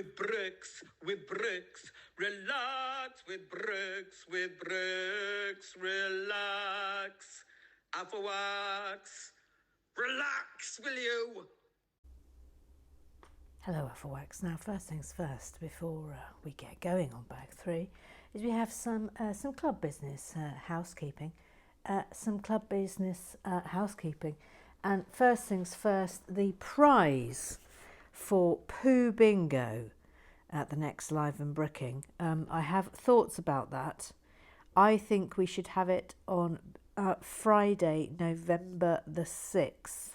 with bricks, relax with bricks, relax. AFOLs, relax, will you? Hello AFOLs. Now first things first, before we get going on bag 3, is we have some club business housekeeping. And first things first, the prize for Poo Bingo at the next Live and Bricking. I have thoughts about that. I think we should have it on Friday, November the 6th.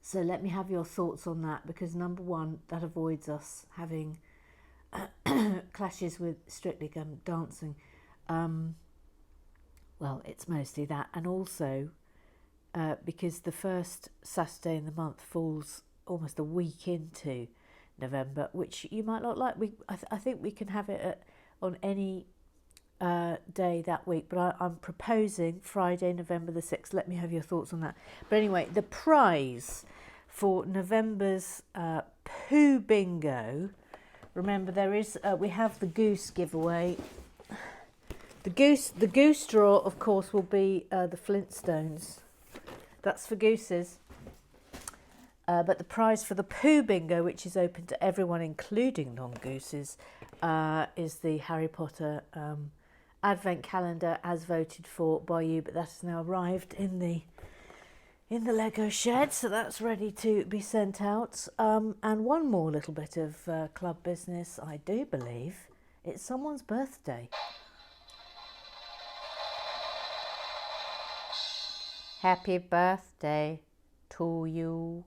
So let me have your thoughts on that, because number one, that avoids us having clashes with Strictly Come Dancing. Well, it's mostly that, and also because the first Saturday in the month falls almost a week into November, which you might not like. I think we can have it on any day that week, but I'm proposing Friday, November the 6th. Let me have your thoughts on that. But anyway, the prize for November's Poo Bingo, remember there is we have the goose giveaway. The goose draw, of course, will be the Flintstones. That's for gooses. But the prize for the Poo Bingo, which is open to everyone, including non-gooses, is the Harry Potter Advent calendar, as voted for by you. But that has now arrived in the Lego shed, so that's ready to be sent out. And one more little bit of club business, I do believe. It's someone's birthday. Happy birthday to you.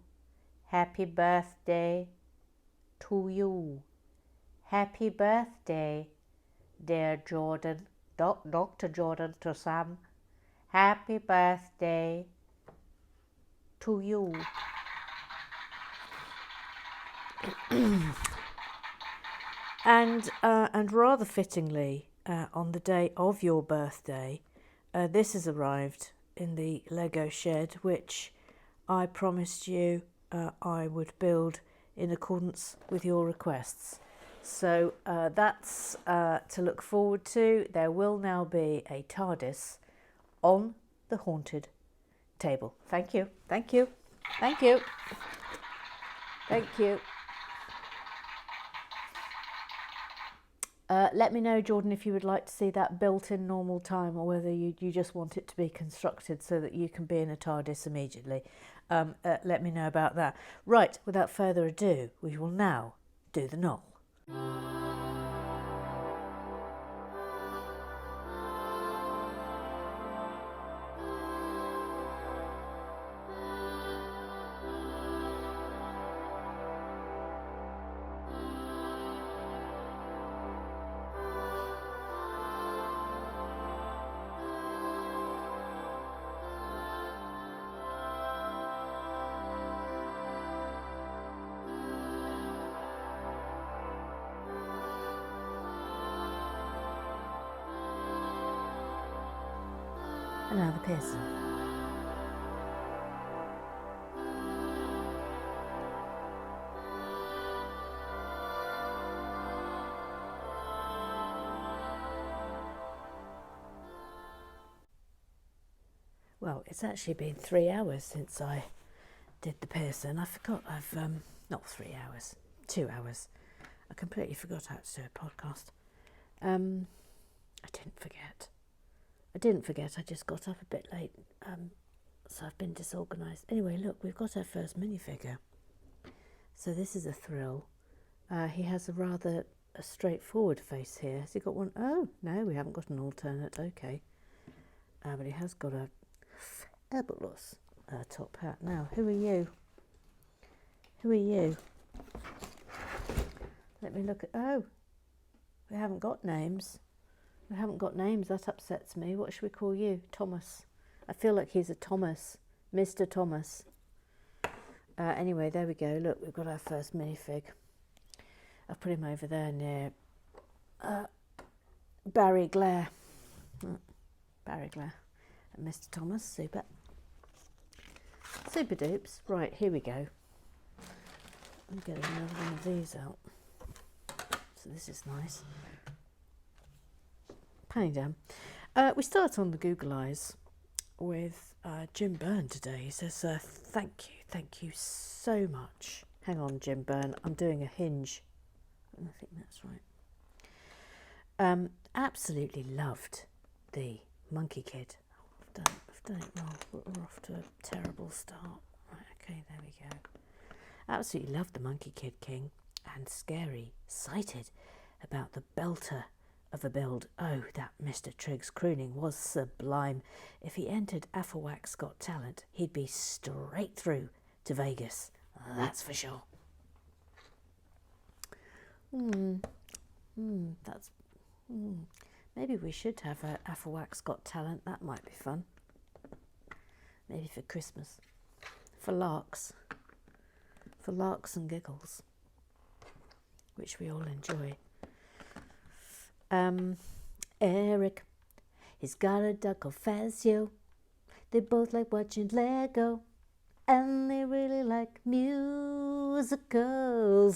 Happy birthday to you. Happy birthday, dear Jordan. Dr. Jordan to Sam. Happy birthday to you. And rather fittingly, on the day of your birthday, this has arrived in the Lego shed, which I promised you I would build in accordance with your requests. So that's to look forward to. There will now be a TARDIS on the haunted table. Thank you. Thank you. Thank you. Thank you. Let me know, Jordan, if you would like to see that built in normal time, or whether you just want it to be constructed so that you can be in a TARDIS immediately. Let me know about that. Right, without further ado, we will now do the knoll. And now the Pearson. Well, it's actually been 3 hours since I did the Pearson. I forgot not 3 hours, 2 hours. I completely forgot how to do a podcast. I didn't forget, I just got up a bit late, so I've been disorganised. Anyway, look, we've got our first minifigure. So this is a thrill. He has a straightforward face here. Has he got one? Oh, no, we haven't got an alternate, okay. But he has got a fabulous top hat. Now, who are you? Who are you? Let me look at... Oh, we haven't got names. We haven't got names. That upsets me. What should we call you? Thomas. I feel like he's a Thomas. Mr. Thomas. Anyway, there we go. Look, we've got our first minifig. I've put him over there near Barry Glare. Barry Glare. And Mr. Thomas. Super. Super dupes. Right, here we go. I'm getting another one of these out. So this is nice. Panning down. We start on the Google Eyes with Jim Byrne today. He says, thank you so much. Hang on, Jim Byrne, I'm doing a hinge. I think that's right. Absolutely loved the Monkey Kid. I've done it wrong. We're off to a terrible start. Right, okay, there we go. Absolutely loved the Monkey Kid King, and scary sighted about the belter of a build. Oh, that Mr. Triggs crooning was sublime. If he entered AFOLs Got Talent, he'd be straight through to Vegas. That's for sure. Maybe we should have a AFOLs Got Talent. That might be fun. Maybe for Christmas. For larks. For larks and giggles. Which we all enjoy. Eric, he's got a duck of Fazio. They both like watching Lego, and they really like musicals.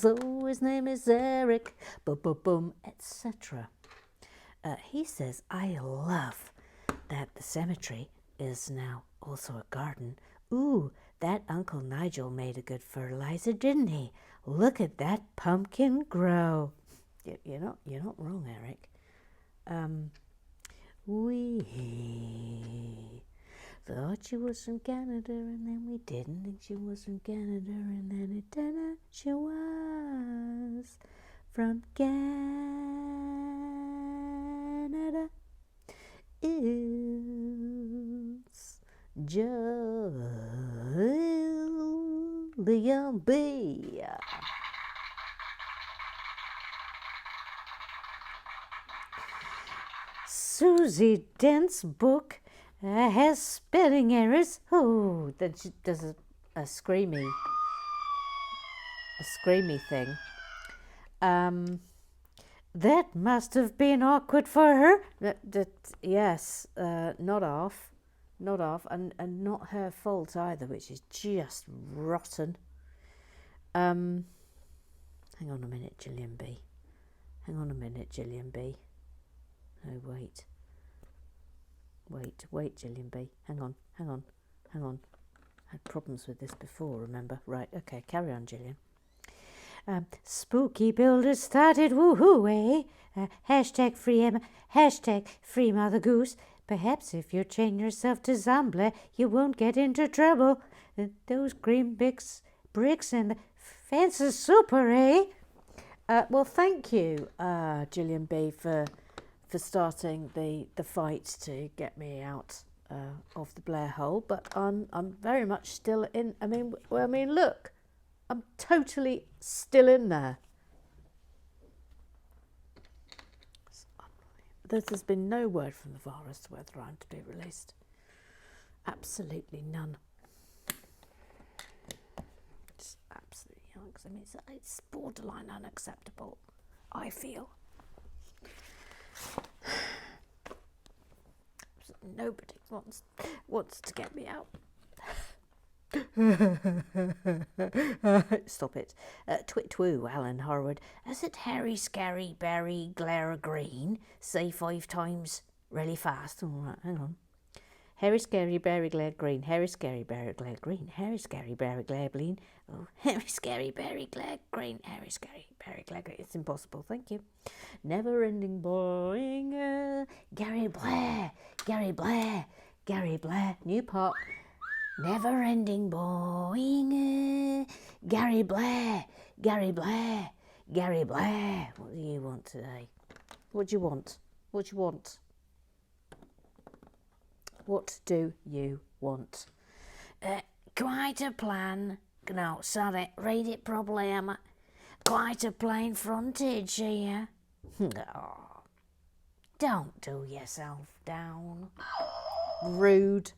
Oh, his name is Eric, boom, boom, boom, etc. He says, I love that the cemetery is now also a garden. Ooh, that Uncle Nigel made a good fertilizer, didn't he? Look at that pumpkin grow. You're not wrong, Eric. We thought she was from Canada, and then we didn't think she was from Canada, and then it turned out she was from Canada. It's Julian B. Susie Dent's book has spelling errors. Oh, then she does a screamy thing. That must have been awkward for her. Yes, not off, and not her fault either, which is just rotten. Hang on a minute, Gillian B. Oh, wait, Gillian B. Hang on. Had problems with this before, remember? Right, okay, carry on, Gillian. Spooky builders started woohoo, eh? Hashtag free Emma, hashtag free Mother Goose. Perhaps if you chain yourself to Zambler, you won't get into trouble. Those green bricks and the fence is super, eh? Well, thank you, Gillian B, for starting the fight to get me out of the Blair hole. But I'm very much still in. I mean, look, I'm totally still in there. There's been no word from the VAR as to whether I'm to be released. Absolutely none. It's absolutely unacceptable. I mean, it's borderline unacceptable, I feel. Nobody wants to get me out. Stop it. Twit-twoo, Alan Harwood. Is it Harry, Scary, Barry, Glare Green? Say 5 times really fast. All right, hang on. Harry, Scary, Barry, Glare Green. Harry, Scary, Barry, Glare Green. Harry, Scary, Barry, Glare Green. Oh, Harry, Scary, Barry, Glare Green. Harry, Scary, Barry, Glare Green. It's impossible, thank you. Never-ending boring. Gary Blair. Newport. Never-ending boring. Gary Blair. What do you want today? What do you want? What do you want? Quite a plan. No, sorry, read it properly, Emma. Quite a plain frontage here. Oh, don't do yourself down. Rude.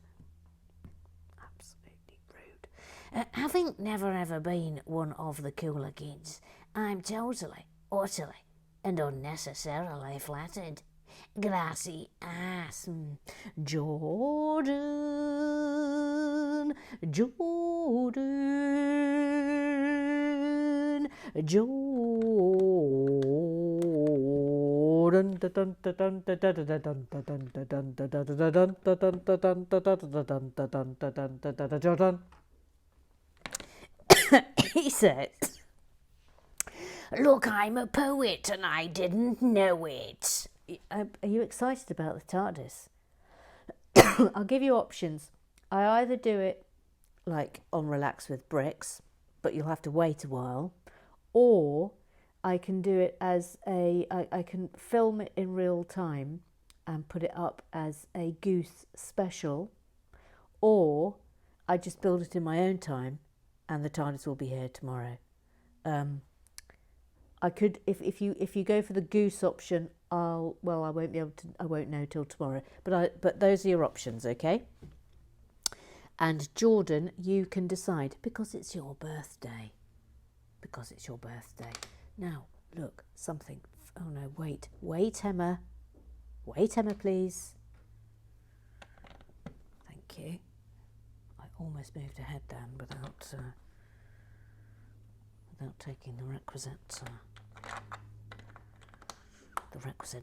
Absolutely rude. Having never ever been one of the cooler kids, I'm totally, utterly, and unnecessarily flattered. Grassy ass. Jordan. Jordan. Jordan. He said, "Look, I'm a poet and I didn't know it." Are you excited about the TARDIS? I'll give you options. I either do it like on Relax with Bricks, but you'll have to wait a while, or I can do it as I can film it in real time and put it up as a Goose special, or I just build it in my own time and the TARDIS will be here tomorrow. I could, if you go for the Goose option, I won't be able to. I won't know till tomorrow. But those are your options, okay? And Jordan, you can decide because it's your birthday. Because it's your birthday. Now look, something. Oh no, wait, Emma, please. Thank you. I almost moved ahead then without taking the requisite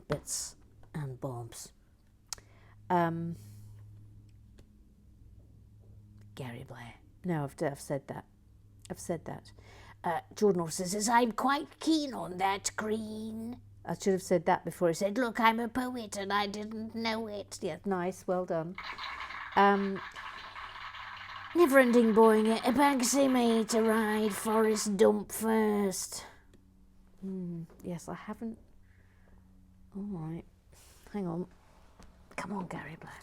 bits and bobs. Gary Blair. No, I've said that. Jordan also says, "I'm quite keen on that green." I should have said that before he said, "Look, I'm a poet and I didn't know it." Yeah, nice, well done. Never-ending boring it. Banksy me to ride Forest Dump first. Yes, I haven't. All right, hang on. Come on, Gary Blair.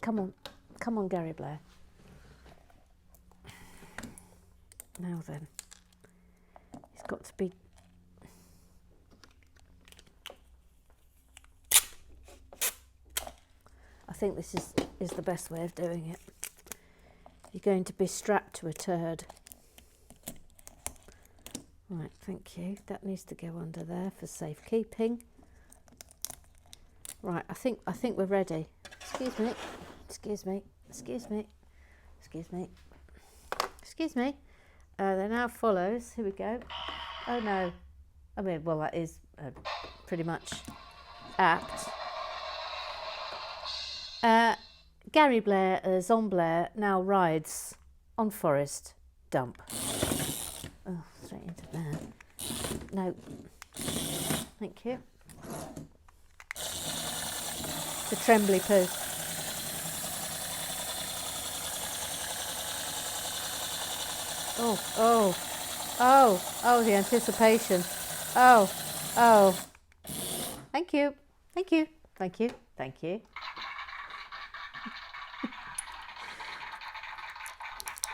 Come on, Gary Blair. Now then, it's got to be. I think this is the best way of doing it. You're going to be strapped to a turd. Right, thank you. That needs to go under there for safekeeping. Right, I think we're ready. Excuse me. There now follows. Here we go. Oh no. I mean, well, that is pretty much apt. Gary Blair, Zon Blair, now rides on Forest Dump. Oh, straight into there. No. Thank you. The trembly poo. Oh, the anticipation. Oh. Thank you.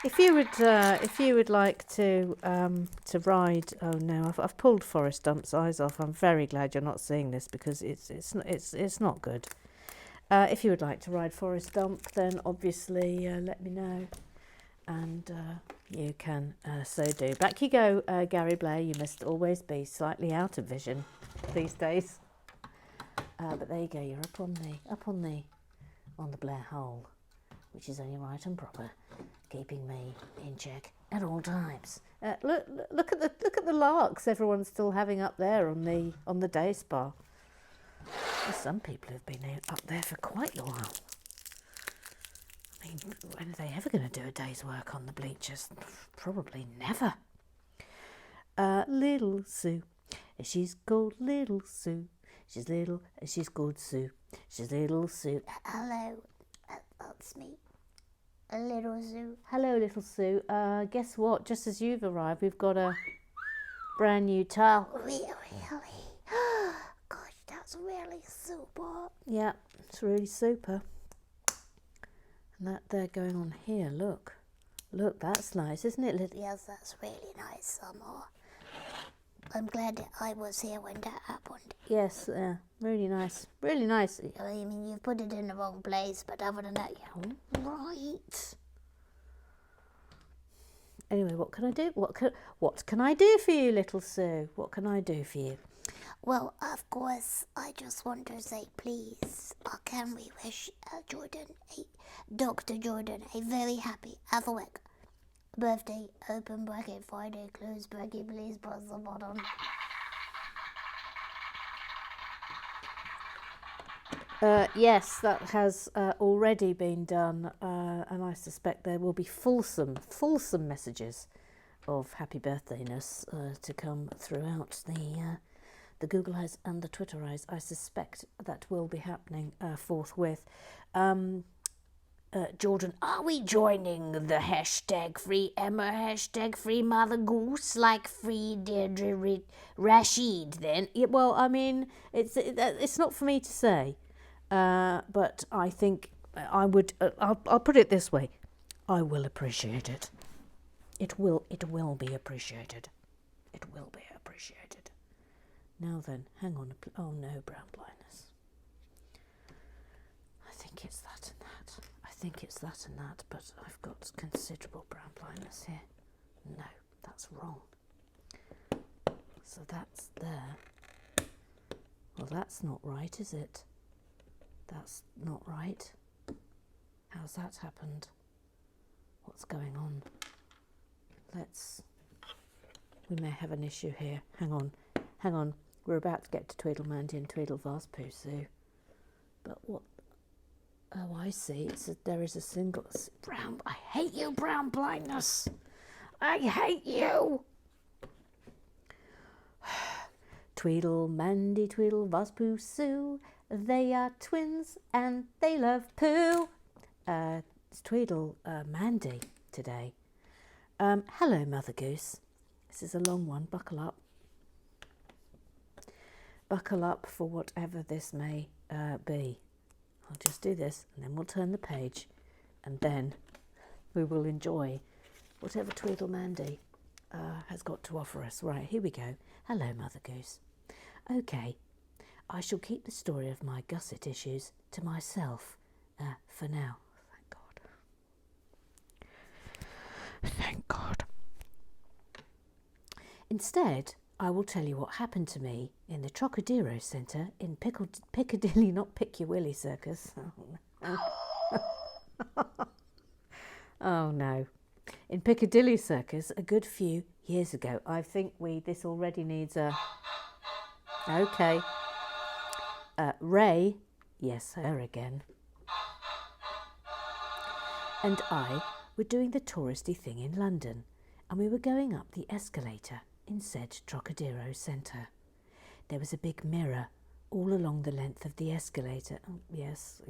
If you would like to ride, oh no, I've pulled Forest Dump's eyes off. I'm very glad you're not seeing this because it's not good. If you would like to ride Forest Dump, then obviously let me know, and you can so do. Back you go, Gary Blair. You must always be slightly out of vision these days. But there you go. You're up on the Blair hole, which is only right and proper, keeping me in check at all times. Look at the larks everyone's still having up there on the day spa. Well, some people have been up there for quite a while. I mean, when are they ever going to do a day's work on the bleachers? Probably never. Little Sue, she's called Little Sue. She's little, she's called Sue. She's Little Sue. Hello, that's me. Little Sue. Hello, Little Sue. Guess what? Just as you've arrived, we've got a brand new towel. Really? Gosh, that's really super. Yeah, it's really super. And that they're going on here. Look, that's nice, isn't it, Little? Yes, that's really nice, Summer. I'm glad that I was here when that happened. Yes, really nice. Really nice. I mean, you've put it in the wrong place, but other than that, yeah, right. Anyway, what can I do? What can I do for you, Little Sue? What can I do for you? Well, of course, I just want to say, please, can we wish Dr. Jordan, a very happy AFOL Birthday, open bracket, Friday, close bracket, please press the button. Yes, that has already been done, and I suspect there will be fulsome messages of happy birthdayness to come throughout the Google Eyes and the Twitter Eyes. I suspect that will be happening forthwith. Jordan, are we joining the hashtag free Emma, hashtag free Mother Goose, like free Deirdre Rashid then? Yeah, well, I mean, it's not for me to say, but I think I would. I'll put it this way: I will appreciate it. It will be appreciated. It will be appreciated. Now then, hang on. Oh no, brown blindness. I think it's that and that. But I've got considerable brown blindness here. No, that's wrong. So that's there. Well, that's not right, is it? That's not right. How's that happened? What's going on? We may have an issue here. Hang on. We're about to get to Tweedlemandy and Tweedlevaspoo. But what? Oh, I see. There is a single brown. I hate you, brown blindness. I hate you. Tweedlemandy, Tweedlevaspoo, they are twins and they love poo. It's Tweedlemandy today. Hello, Mother Goose. This is a long one. Buckle up. Buckle up for whatever this may be. I'll just do this and then we'll turn the page and then we will enjoy whatever Tweedlemandy has got to offer us. Right, here we go. Hello, Mother Goose. Okay, I shall keep the story of my gusset issues to myself for now. Thank God. Instead, I will tell you what happened to me in the Trocadero Centre in Piccadilly, not Pick-Your-Willy Circus. Oh no. In Piccadilly Circus a good few years ago. I think this already needs a... Okay. Ray, yes, her again, and I were doing the touristy thing in London, and we were going up the escalator in said Trocadero Centre. There was a big mirror all along the length of the escalator. Oh, yes,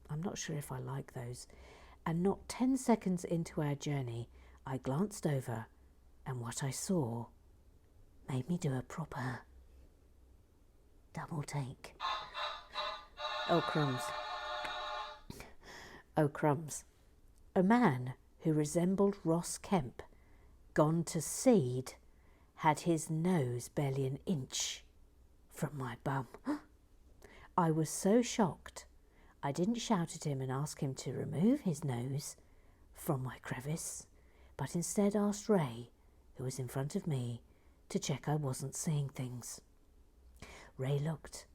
I'm not sure if I like those. And not 10 seconds into our journey, I glanced over, and what I saw made me do a proper double take. Oh, crumbs. Oh, crumbs. A man who resembled Ross Kemp, gone to seed, had his nose barely an inch from my bum. I was so shocked, I didn't shout at him and ask him to remove his nose from my crevice, but instead asked Ray, who was in front of me, to check I wasn't seeing things. Ray looked,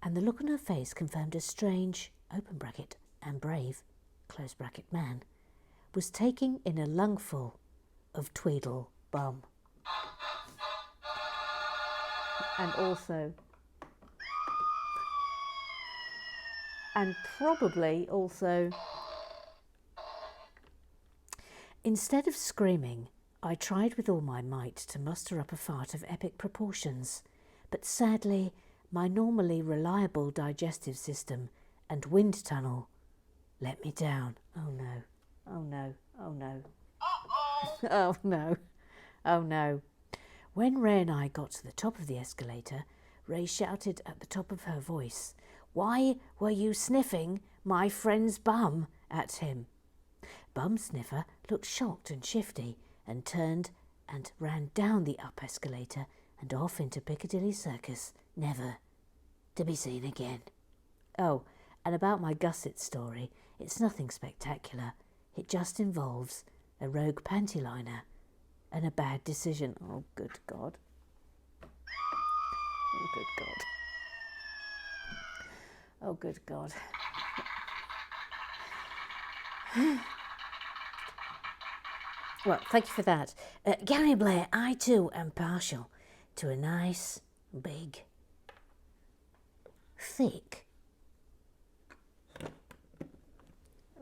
and the look on her face confirmed a strange, open bracket, and brave, close bracket man was taking in a lungful of Tweedle bum. And also, and probably also, instead of screaming, I tried with all my might to muster up a fart of epic proportions, but sadly, my normally reliable digestive system and wind tunnel let me down. Oh no, oh no, oh no. Oh no, oh no. When Ray and I got to the top of the escalator, Ray shouted at the top of her voice, "Why were you sniffing my friend's bum?" at him. Bum Sniffer looked shocked and shifty and turned and ran down the up escalator and off into Piccadilly Circus, never to be seen again. Oh, and about my gusset story, it's nothing spectacular. It just involves a rogue panty liner and a bad decision. Oh, good God. Oh, good God. Oh, good God. Well, thank you for that. Gary Blair, I too am partial to a nice, big, thick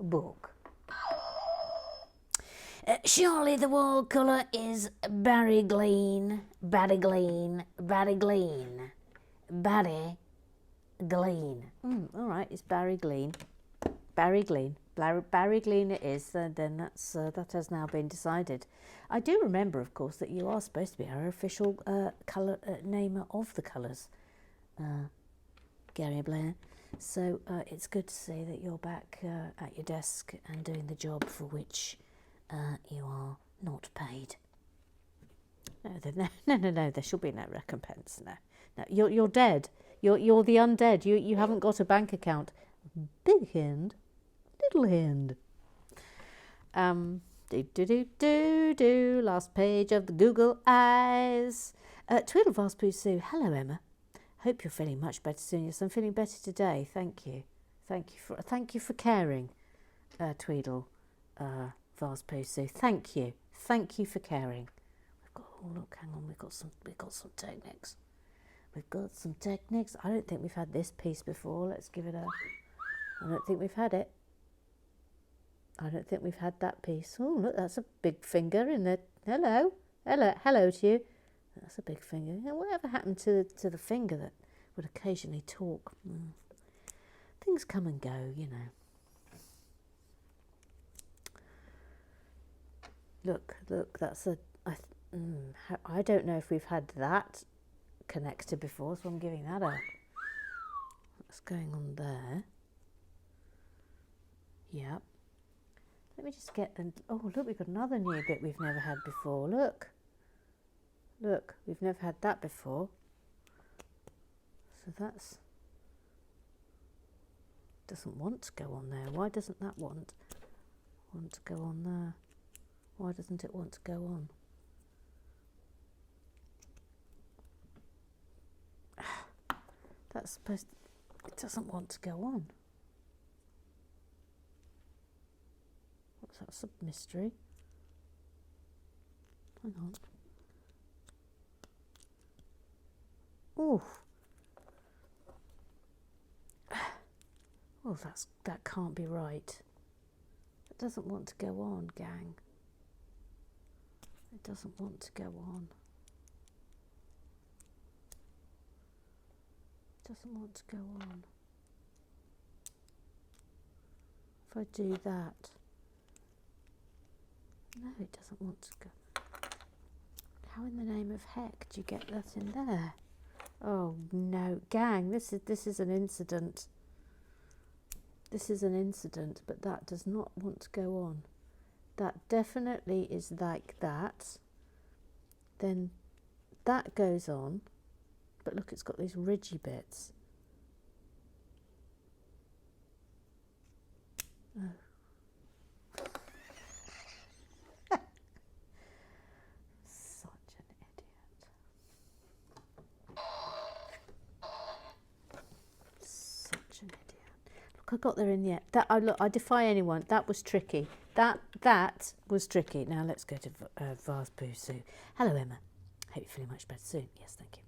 book. Surely the wall colour is Barry Glean, Barry Glean, Barry Glean, Barry Glean. All right, it's Barry Glean. Barry Glean. Barry Glean it is. Then that has now been decided. I do remember, of course, that you are supposed to be our official colour namer of the colours, Gary Blair. So it's good to see that you're back at your desk and doing the job for which you are not paid. No, there should be no recompense. No, you're dead. You're the undead. You haven't got a bank account. Big hand, little hand. Last page of the Google Eyes. Twiddle Vast Poo Sue. Hello, Emma. Hope you're feeling much better soon. Yes, I'm feeling better today. Thank you for caring, Tweedle Vast Poo Sue. Thank you for caring. We've got look, hang on, we've got some technics. We've got some technics. I don't think we've had this piece before. Let's give it a. I don't think we've had it. I don't think we've had that piece. Oh, look, that's a big finger in the. Hello to you. That's a big finger. Whatever happened to the finger that would occasionally talk? Things come and go, you know. Look, that's a. I don't know if we've had that connector before, so I'm giving that a. What's going on there? Yep. Let me just get the. Oh, look, we've got another new bit we've never had before. Look, we've never had that before. So that's. Doesn't want to go on there. Why doesn't that want to go on there? Why doesn't it want to go on? That's supposed to, it doesn't want to go on. That's a mystery. Hang on. Oh. Oh, that can't be right. It doesn't want to go on, gang. It doesn't want to go on. It doesn't want to go on. If I do that. No, it doesn't want to go. How in the name of heck do you get that in there? Oh no, gang, this is an incident. This is an incident, but that does not want to go on. That definitely is like that. Then that goes on, but look, it's got these ridgy bits. Oh. I got there in the end. Look, I defy anyone. That was tricky. That was tricky. Now let's go to Vase Poo Sue. Hello, Emma. Hope you're feeling much better soon. Yes, thank you.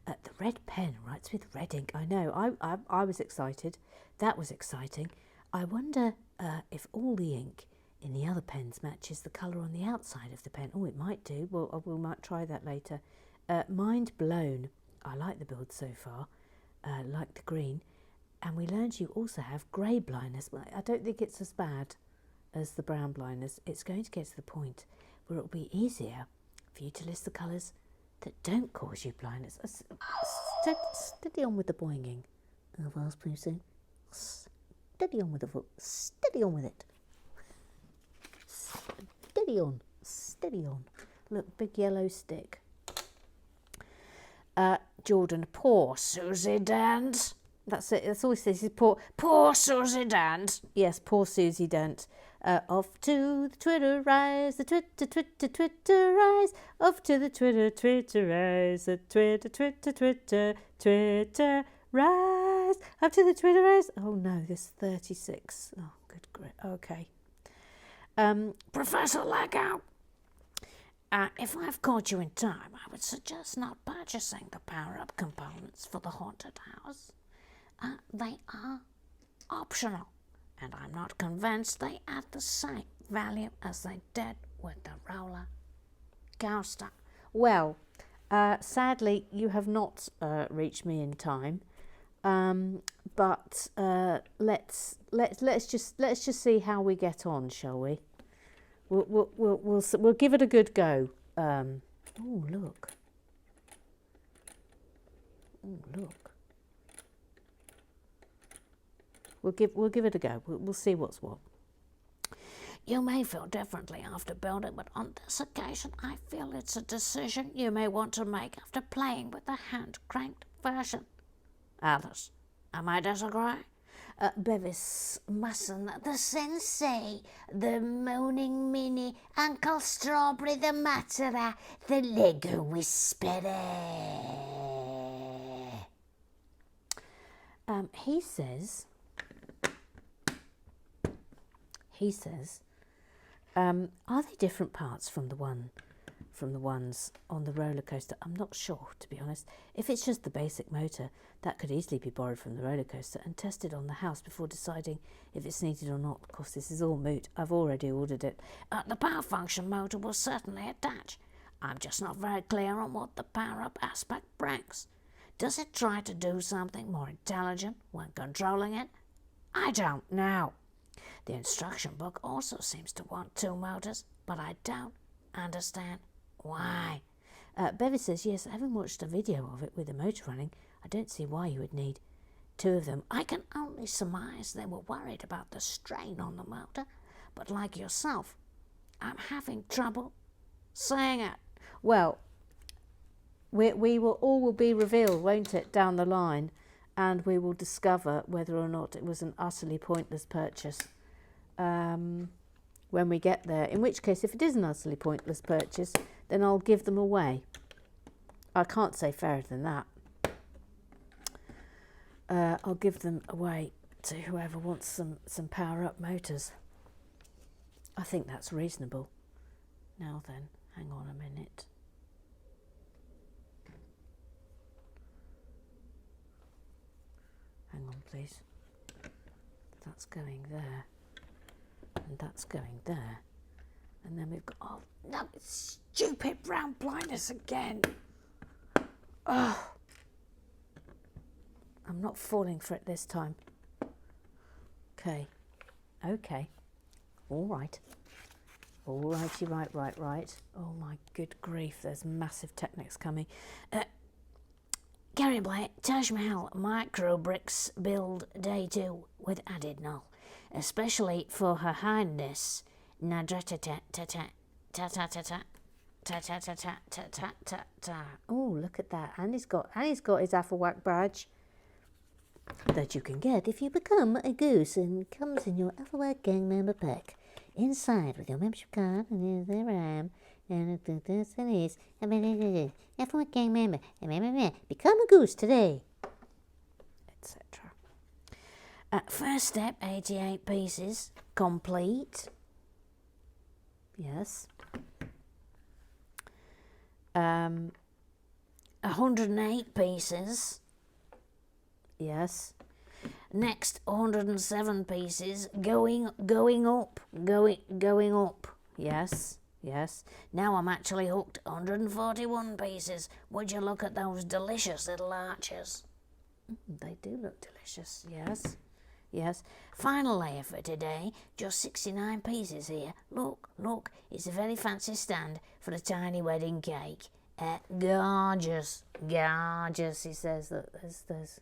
The red pen writes with red ink. I know. I was excited. That was exciting. I wonder if all the ink in the other pens matches the colour on the outside of the pen. Oh, it might do. Well, we might try that later. Mind blown. I like the build so far. Like the green. And we learned you also have grey blindness. Well, I don't think it's as bad as the brown blindness. It's going to get to the point where it'll be easier for you to list the colours that don't cause you blindness. Steady on with the boinging. Vase Poo Sue. Steady on with the foot. Steady on with it. Steady on. Steady on. Look, big yellow stick. Jordan, poor Susie Dent. That's it. That's all he says. He's poor Susie Dent. Yes, poor Susie Dent. Off to the Twitter rise, the Twitter rise. Off to the Twitter rise, the Twitter rise. Up to the Twitter rise. Oh no, there's 36. Oh, good grief. Okay. Professor Leggo. If I've caught you in time, I would suggest not purchasing the power-up components for the haunted house. They are optional, and I'm not convinced they add the same value as they did with the roller coaster. Well, sadly, you have not reached me in time. But let's just see how we get on, shall we? We'll give it a good go. Oh look! Oh look! We'll give it a go. We'll see what's what. You may feel differently after building, but on this occasion I feel it's a decision you may want to make after playing with the hand-cranked version. Alice, am I disagree? Bevis, Mustn't the Sensei, the Moaning Minnie, Uncle Strawberry, the Matterer, the Lego Whisperer. He says, are they different parts from the ones on the roller coaster? I'm not sure, to be honest. If it's just the basic motor, that could easily be borrowed from the roller coaster and tested on the house before deciding if it's needed or not. Of course, this is all moot. I've already ordered it. The power function motor will certainly attach. I'm just not very clear on what the power-up aspect brings. Does it try to do something more intelligent when controlling it? I don't know. The instruction book also seems to want 2 motors, but I don't understand why. Bevis says, yes, having watched a video of it with the motor running, I don't see why you would need 2 of them. I can only surmise they were worried about the strain on the motor, but like yourself, I'm having trouble saying it. Well, we will be revealed, won't it, down the line, and we will discover whether or not it was an utterly pointless purchase when we get there. In which case, if it is an utterly pointless purchase, then I'll give them away. I can't say fairer than that. I'll give them away to whoever wants some power-up motors. I think that's reasonable. Now then, hang on a minute. Hang on, please. That's going there. And that's going there. And then we've got... Oh, no, it's stupid brown blindness again. Oh. I'm not falling for it this time. Okay. Okay. All right. All righty, right. Oh, my good grief. There's massive Technics coming. Gary Blair, Taj Mahal micro bricks build day 2 with added null, especially for Her Highness Oh, look at that. And he's got his AFOL badge that you can get if you become a goose, and comes in your AFOL gang member pack. Inside with your membership card, and there I am. And this is AFOL gang member. Become a goose today, etc. First step, 88 pieces complete. Yes. 108 pieces. Yes. Next, 107 pieces going up. Yes. Now I'm actually hooked. 141 pieces. Would you look at those delicious little arches? They do look delicious. Yes. Final layer for today. Just 69 pieces here. Look. It's a very fancy stand for a tiny wedding cake. Gorgeous. He says that there's.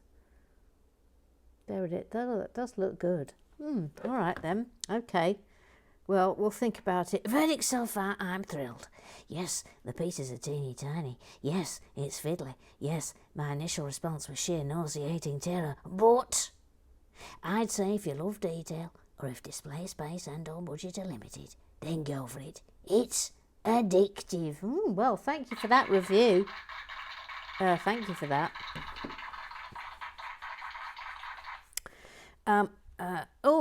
There it is. That does look good. All right then. Okay. Well, we'll think about it. Verdict so far, I'm thrilled. Yes, the pieces are teeny tiny. Yes, it's fiddly. Yes, my initial response was sheer nauseating terror. But I'd say if you love detail, or if display space and or budget are limited, then go for it. It's addictive. Well, thank you for that review. Thank you for that.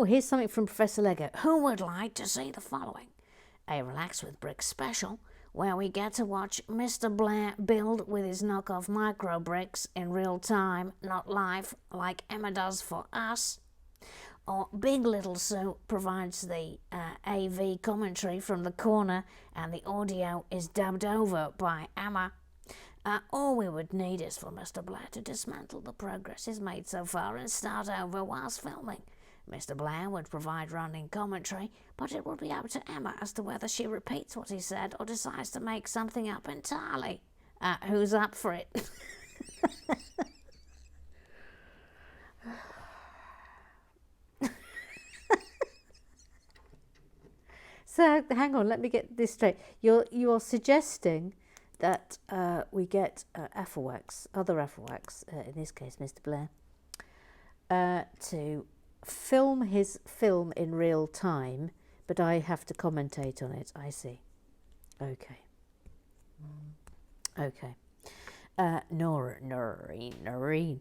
Here's something from Professor Lego. Who would like to see the following? A Relax with Bricks special where we get to watch Mr. Blair build with his knockoff micro bricks in real time, not live, like Emma does for us. Or Big Little Sue provides the AV commentary from the corner and the audio is dubbed over by Emma. All we would need is for Mr. Blair to dismantle the progress he's made so far and start over whilst filming. Mr. Blair would provide running commentary, but it would be up to Emma as to whether she repeats what he said or decides to make something up entirely. Who's up for it? So, hang on, let me get this straight. You're suggesting that we get AFOLs, other AFOLs, in this case Mr. Blair, to film his film in real time, but I have to commentate on it. I see. Okay. Okay. Noreen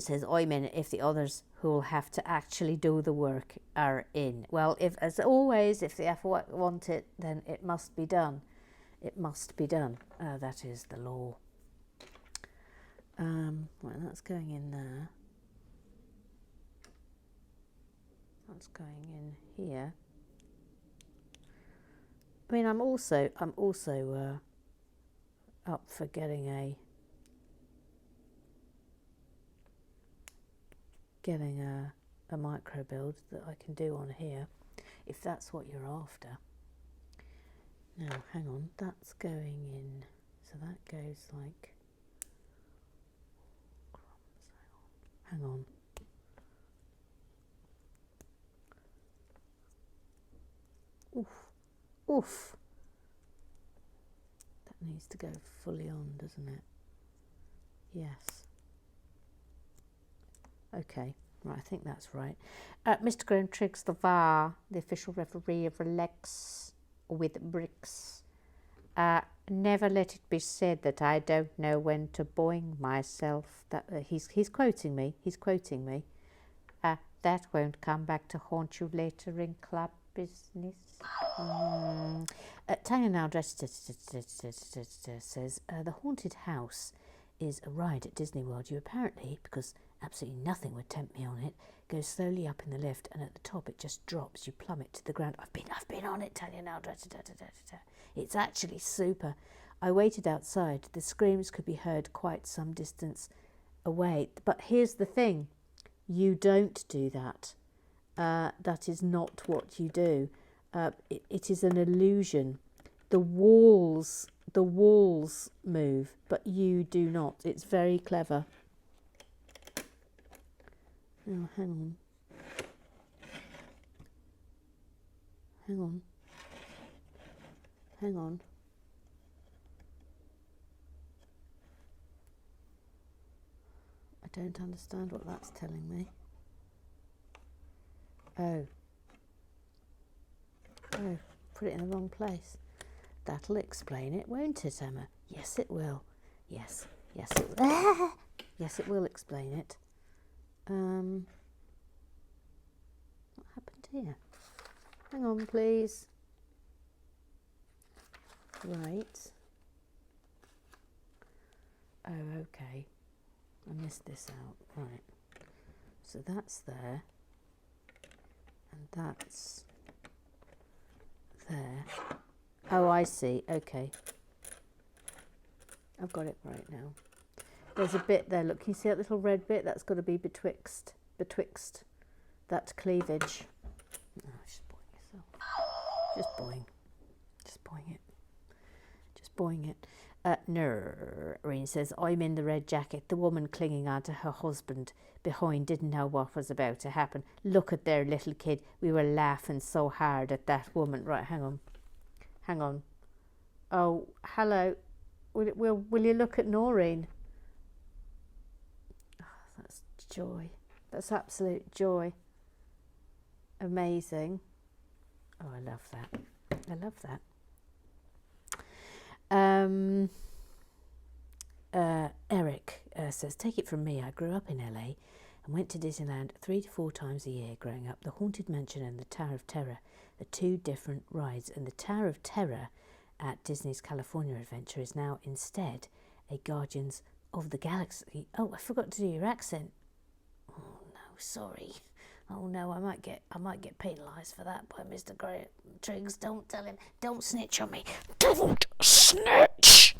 says, I mean, if the others who'll have to actually do the work are in. Well, if, as always, if the AFOL want it, then it must be done. It must be done. That is the law. Well, that's going in there. That's going in here. I mean, I'm also up for getting a micro build that I can do on here, if that's what you're after. Now, hang on, that's going in, so that goes like, hang on. Oof. That needs to go fully on, doesn't it? Yes. Okay, right, I think that's right. Mr. Graham Triggs, the VAR, the official referee of Relax with Bricks. Never let it be said that I don't know when to boing myself. That he's quoting me. He's quoting me. That won't come back to haunt you later in club business. Tanya now says the haunted house is a ride at Disney World. You apparently, because absolutely nothing would tempt me on it, go slowly up in the lift, and at the top it just drops. You plummet to the ground. I've been on it, Tanya now. It's actually super. I waited outside. The screams could be heard quite some distance away. But here's the thing: you don't do that. That is not what you do. It is an illusion. The walls move, but you do not. It's very clever. Now, hang on. I don't understand what that's telling me. Oh, put it in the wrong place. That'll explain it, won't it, Emma? Yes, it will. Yes, it will. Yes, it will explain it. What happened here? Hang on, please. Right. Oh, okay. I missed this out. Right. So that's there. And that's there. Oh, I see. Okay. I've got it right now. There's a bit there. Look, can you see that little red bit? That's got to be betwixt that cleavage. Oh, just boing yourself. Just boing it. Just boing it. Noreen says, I'm in the red jacket. The woman clinging on to her husband behind didn't know what was about to happen. Look at their little kid. We were laughing so hard at that woman. Right, hang on. Oh, hello. Will you look at Noreen? Oh, that's joy. That's absolute joy. Amazing. Oh, I love that. Eric says, take it from me, I grew up in LA and went to Disneyland 3 to 4 times a year growing up. The Haunted Mansion and the Tower of Terror are two different rides, and the Tower of Terror at Disney's California Adventure is now instead a Guardians of the Galaxy. Oh, I forgot to do your accent. Oh no, sorry. Oh no, I might get penalised for that by Mr. Triggs. Don't tell him. Don't snitch on me. Don't snitch.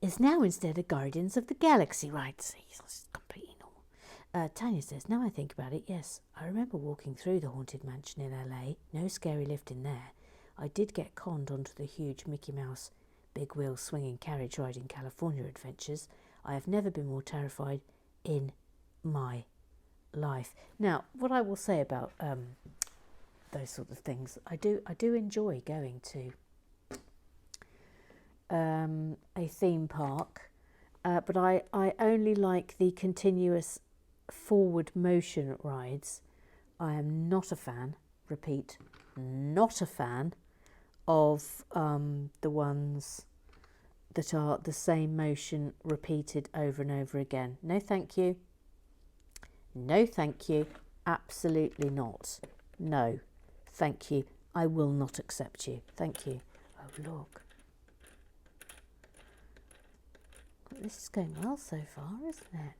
Is now instead a Guardians of the Galaxy ride. See, it's completely normal. Tanya says, now I think about it, yes. I remember walking through the Haunted Mansion in LA. No scary lift in there. I did get conned onto the huge Mickey Mouse big wheel swinging carriage ride in California Adventures. I have never been more terrified in my life. Now, what I will say about those sort of things, I do enjoy going to a theme park, but I only like the continuous forward motion rides. I am not a fan, repeat, not a fan of the ones that are the same motion repeated over and over again. No thank you. No thank you. Absolutely not. No thank you. I will not accept you. Thank you. Oh look. This is going well so far, isn't it?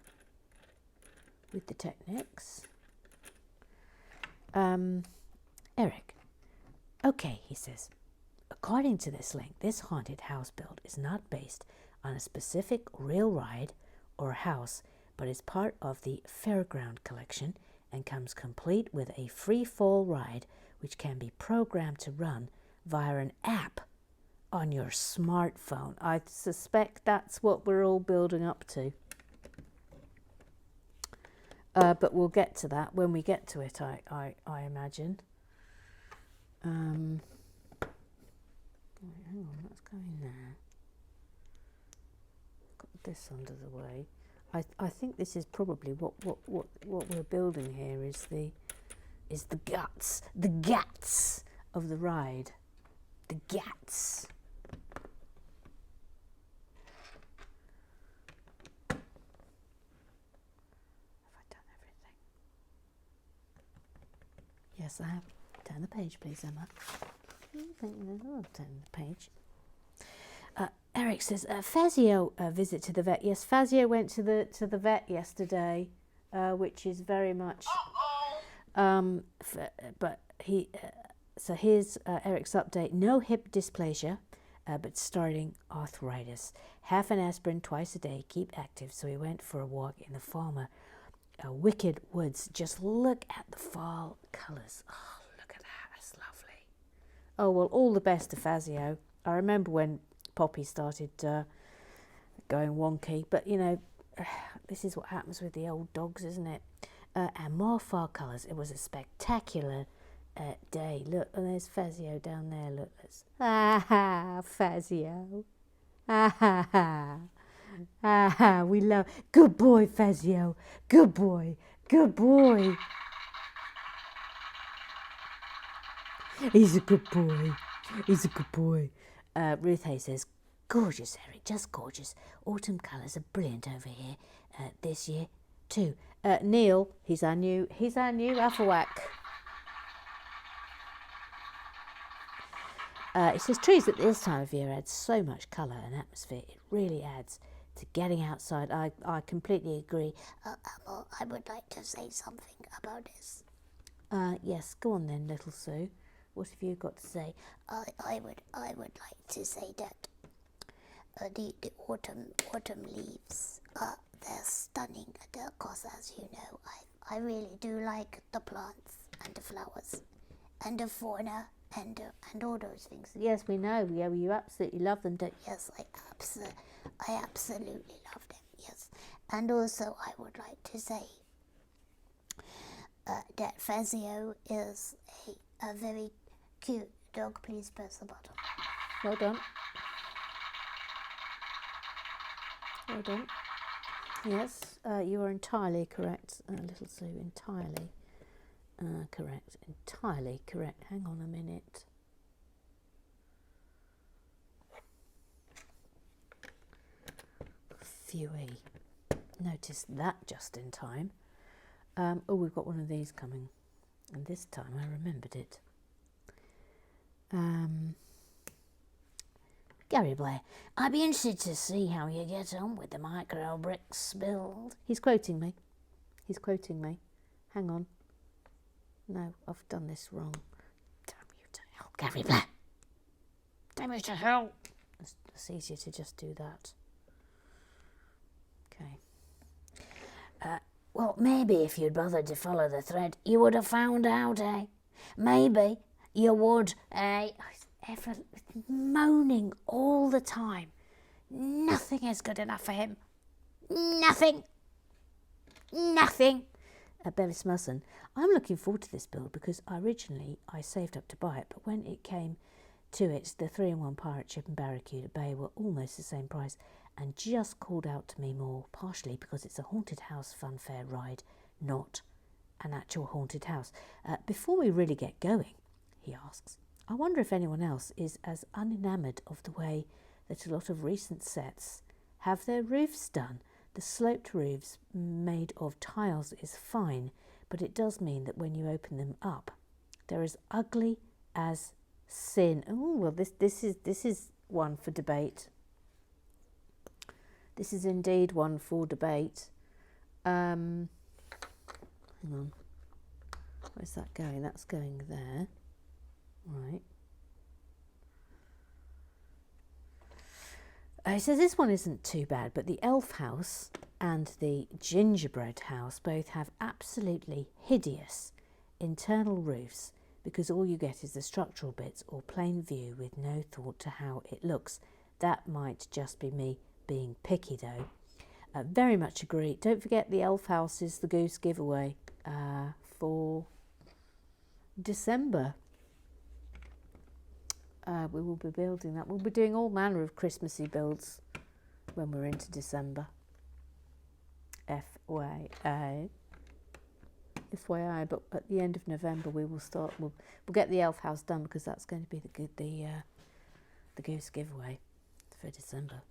With the techniques. Eric. Okay, he says. According to this link, this haunted house build is not based on a specific real ride or house, but is part of the Fairground collection and comes complete with a free fall ride which can be programmed to run via an app on your smartphone. I suspect that's what we're all building up to. But we'll get to that when we get to it, I imagine. Hang on, what's going there? Got this under the way. I think this is probably what we're building here is the guts of the ride. The guts. Have I done everything? Yes, I have. Turn the page, please, Emma. I'll turn the page. Eric says, Fazio visit to the vet. Yes, Fazio went to the vet yesterday, which is very much. But he. So here's Eric's update. No hip dysplasia, but starting arthritis. Half an aspirin twice a day. Keep active. So he went for a walk in the Farmer Wicked Woods. Just look at the fall colours. Oh, look at that. That's lovely. Oh, well, all the best to Fazio. I remember when Poppy started going wonky, but you know, this is what happens with the old dogs, isn't it? And more fall colours. It was a spectacular day. Look, and there's Fazio down there. Look, Fazio. We love. Good boy, Fazio. Good boy. Good boy. He's a good boy. He's a good boy. Ruth Hay says, gorgeous, Eric, just gorgeous. Autumn colours are brilliant over here this year too. Neil, he's our new Afawak. It says trees at this time of year add so much colour and atmosphere. It really adds to getting outside. I completely agree. I would like to say something about this. Yes, go on then, little Sue. What have you got to say? I would like to say that the autumn leaves, they're stunning. Because as you know, I really do like the plants and the flowers and the fauna and all those things. Yes, we know. Yeah, you absolutely love them, don't you? Yes, I absolutely love them. Yes, and also I would like to say that Fazio is a very cute dog. Please press the button. Well done. Well done. Yes, you are entirely correct, little Sue. Entirely correct. Entirely correct. Hang on a minute. Phewy. Noticed that just in time. Oh, we've got one of these coming. And this time I remembered it. Gary Blair, I'd be interested to see how you get on with the micro bricks build. He's quoting me. Hang on. No, I've done this wrong. Damn you to hell, Gary Blair. Damn you to hell. It's easier to just do that. Okay. Well, maybe if you'd bothered to follow the thread, you would have found out, eh? Maybe you would, eh? Ever moaning all the time. Nothing is good enough for him. Nothing. Bevis Musson, I'm looking forward to this build because originally I saved up to buy it, but when it came to it, the 3-in-1 pirate ship and Barracuda Bay were almost the same price and just called out to me more, partially because it's a haunted house funfair ride, not an actual haunted house. Before we really get going, he asks, I wonder if anyone else is as unenamoured of the way that a lot of recent sets have their roofs done. The sloped roofs made of tiles is fine, but it does mean that when you open them up, they're as ugly as sin. Oh, well, this is one for debate. This is indeed one for debate. Hang on. Where's that going? That's going there. Right. He says this one isn't too bad, but the elf house and the gingerbread house both have absolutely hideous internal roofs because all you get is the structural bits or plain view with no thought to how it looks. That might just be me being picky though. Very much agree. Don't forget the elf house is the Goose giveaway for December. We will be building that. We'll be doing all manner of Christmassy builds when we're into December. FYI. But at the end of November we will start. We'll get the elf house done because that's going to be the Goose giveaway for December.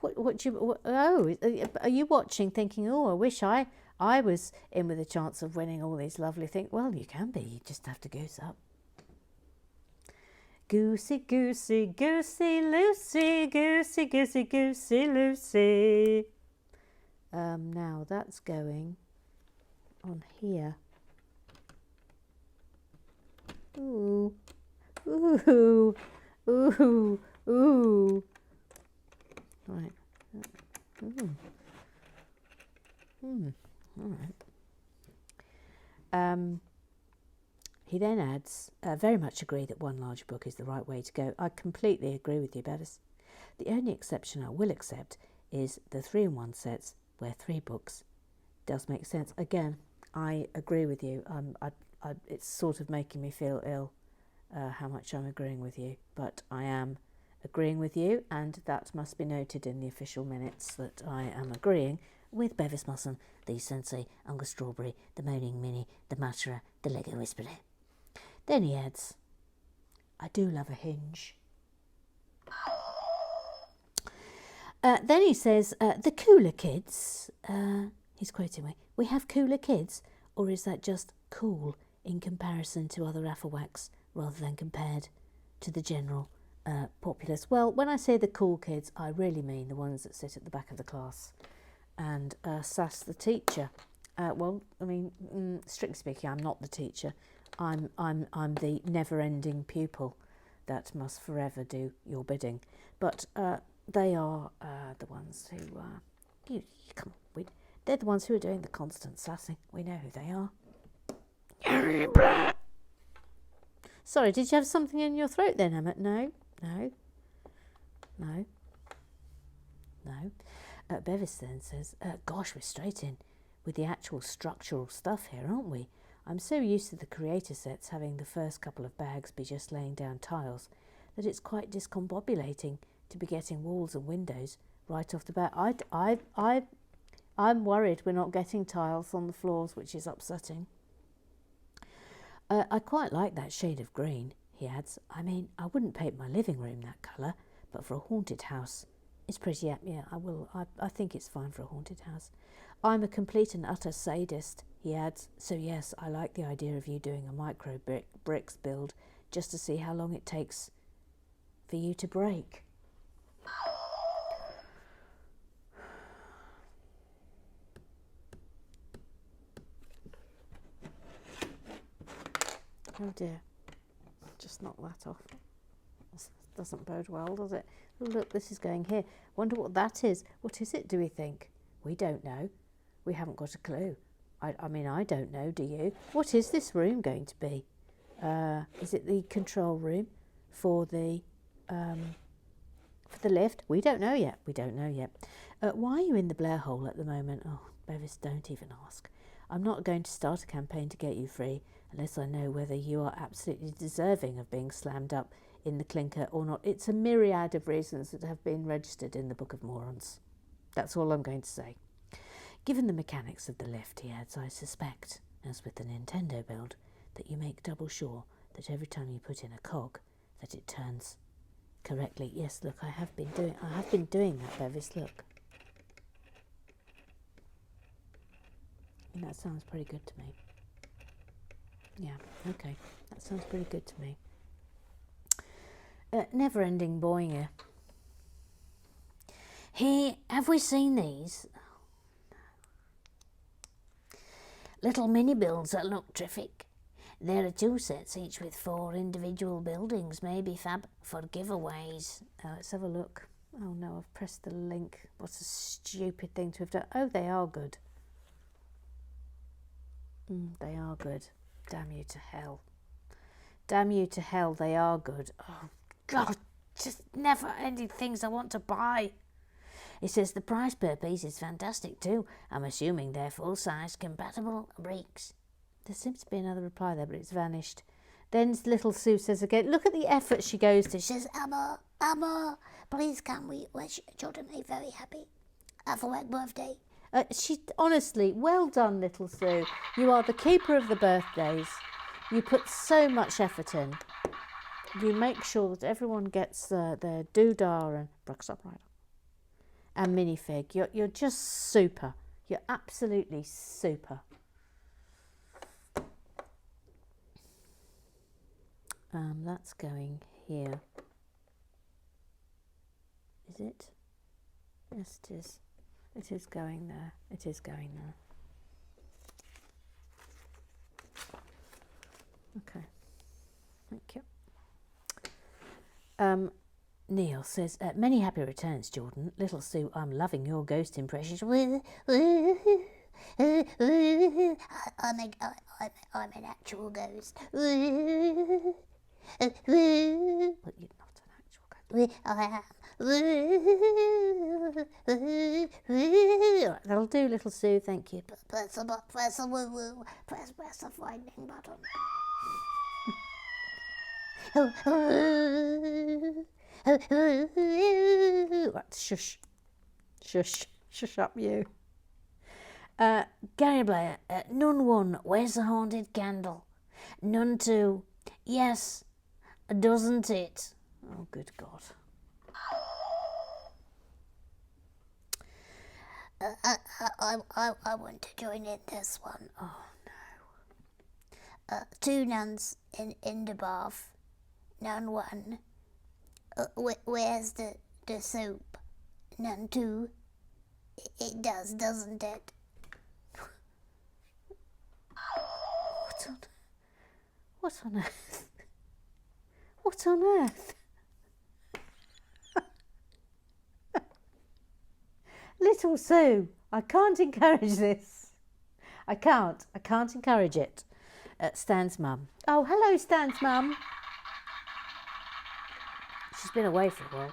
Are you watching thinking, oh, I wish I was in with a chance of winning all these lovely things? Well, you can be. You just have to goose up. Goosey, goosey, goosey, Lucy, goosey, goosey, goosey, Lucy. Now that's going on here. Ooh, ooh, ooh, ooh. Right. Ooh. All right. He then adds, very much agree that one large book is the right way to go. I completely agree with you, Bettis. The only exception I will accept is the 3-in-1 sets where 3 books does make sense. Again, I agree with you. It's sort of making me feel ill how much I'm agreeing with you, but I am agreeing with you, and that must be noted in the official minutes that I am agreeing with Bevis Musson, the Sensei, Uncle Strawberry, the Moaning Minnie, the Mutterer, the Lego Whisperer. Then he adds, I do love a hinge. Then he says, the cooler kids, he's quoting me, we have cooler kids, or is that just cool in comparison to other AFOLs rather than compared to the general populace? Well, when I say the cool kids, I really mean the ones that sit at the back of the class and sass the teacher. Well, I mean, strictly speaking, I'm not the teacher. I'm the never-ending pupil that must forever do your bidding. But they are the ones who come on, they're the ones who are doing the constant sassing. We know who they are. Sorry, did you have something in your throat then, Emmett? No. Bevis then says, gosh, we're straight in with the actual structural stuff here, aren't we? I'm so used to the creator sets having the first couple of bags be just laying down tiles that it's quite discombobulating to be getting walls and windows right off the bat. I'm worried we're not getting tiles on the floors, which is upsetting. I quite like that shade of green, he adds. I mean, I wouldn't paint my living room that colour, but for a haunted house, it's pretty, yeah, I think it's fine for a haunted house. I'm a complete and utter sadist, he adds, so yes, I like the idea of you doing a micro bricks build just to see how long it takes for you to break. Oh dear, just knock that off. This doesn't bode well, does it? Oh, look, this is going here. Wonder what that is. What is it, do we think? We don't know. We haven't got a clue. I mean, I don't know, do you? What is this room going to be? Is it the control room for the lift? We don't know yet. We don't know yet. Why are you in the Blair hole at the moment? Oh, Bevis, don't even ask. I'm not going to start a campaign to get you free unless I know whether you are absolutely deserving of being slammed up in the clinker or not. It's a myriad of reasons that have been registered in the Book of Morons. That's all I'm going to say. Given the mechanics of the lift, he adds, I suspect, as with the Nintendo build, that you make double sure that every time you put in a cog, that it turns correctly. Yes, look, I have been doing that, Bevis, look. And that sounds pretty good to me. Yeah, okay, that sounds pretty good to me. Never-ending boinger. Hey, have we seen these? Little mini builds that look terrific. There are 2 sets, each with 4 individual buildings, maybe fab for giveaways. Let's have a look. Oh no, I've pressed the link. What a stupid thing to have done. Oh, they are good. They are good. Damn you to hell. Damn you to hell, they are good. Oh, God, just never-ending things I want to buy. It says the price per piece is fantastic too. I'm assuming they're full-size compatible bricks. There seems to be another reply there, but it's vanished. Then little Sue says again, look at the effort she goes to. She says, Amma, please can we wish Jordan a very happy AFOL birthday? She honestly, well done, little Sue. You are the keeper of the birthdays. You put so much effort in. You make sure that everyone gets their doodah and bricks up right and minifig. You're just super. You're absolutely super. That's going here. Is it? Yes, it is. It is going there. It is going there. Okay. Thank you. Neil says, many happy returns, Jordan. Little Sue, I'm loving your ghost impressions. I'm an actual ghost. But you're not an actual ghost. I am. That'll do, little Sue, thank you. Press the woo-woo. Press the finding button. Shush. Shush up, you. Gary Blair, Nun 1, where's the haunted candle? Nun 2, yes, doesn't it? Oh, good God. I want to join in this one. Oh, no. 2 nuns in the bath. Nun 1, where's the soup? Nun 2, it does, doesn't it? What on earth? What on earth? Little Sue, I can't encourage this. I can't encourage it. Stan's mum. Oh, hello, Stan's mum. She's been away for a